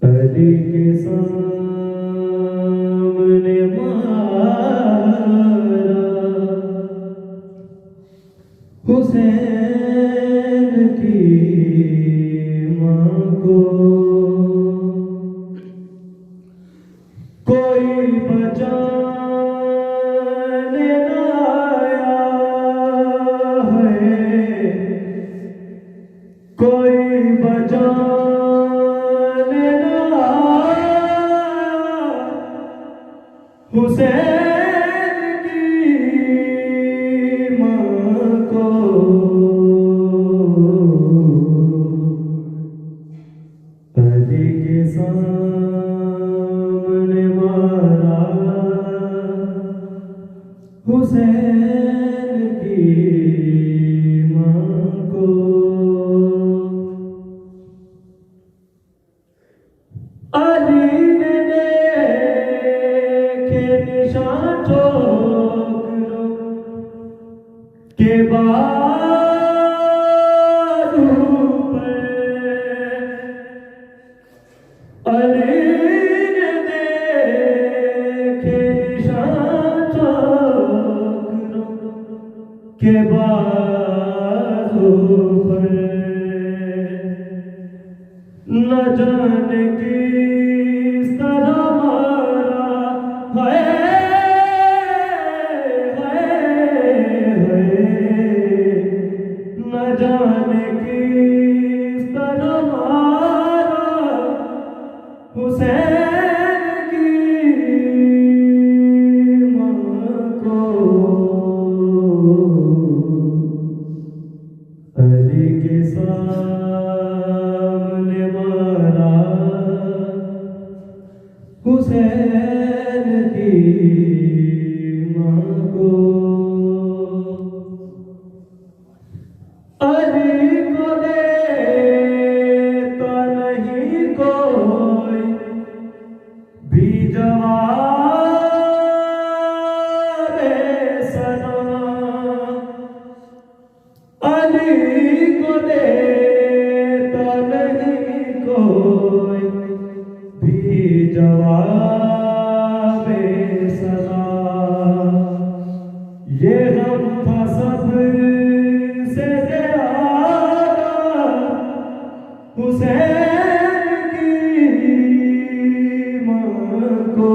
अली के सामने मारा हुसैन की मां को, कोई बचाने न आया है, कोई बचाने न आया हुसैन की मां को। अली के सामने मारा हुसैन की मां को। अली ने देखे निशान ठोकरों के बाजू पर, अली ने देखे निशान ठोकरों के बाजू पर, न जाने किस तरह मारा है, न जाने किस तरह मारा हुसैन की मां को। अली के सामने मारा हुसैन की मां को। अली को देता नहीं कोई भी जवाब सना, अली को देता नहीं कोई भी जवाब सना। ये हम था सब से ज़्यादा हुसैन की मां को।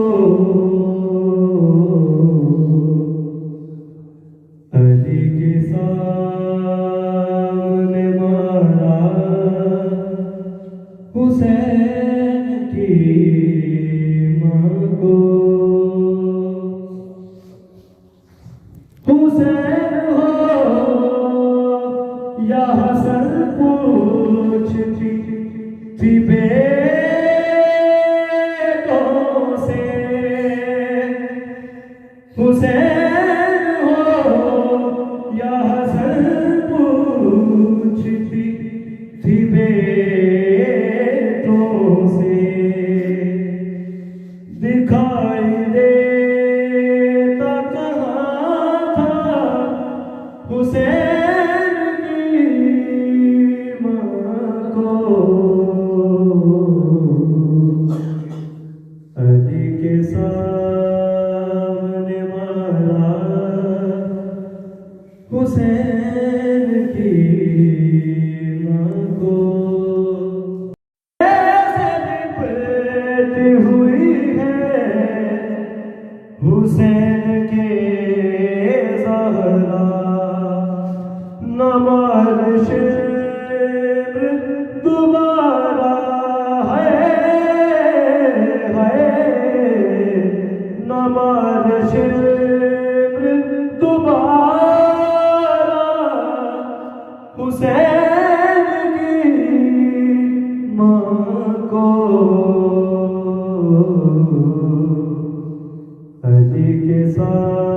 अली के सामने मारा हुसैन की मां को। हुसैन हो या हसन पूछती थी बेटों से, हुसैन हो या हसन पूछती थी बेटों से, दिखाई देता कहाँ था हुसैन की मां को। अली के सामने मारा हुसैन की मां को। ऐसे लिपटी हुई है हुसैन के ज़हरा, नमाज शेर दोबारा है, नमाज शेर दोबारा हुसैन की मां को। अली के साथ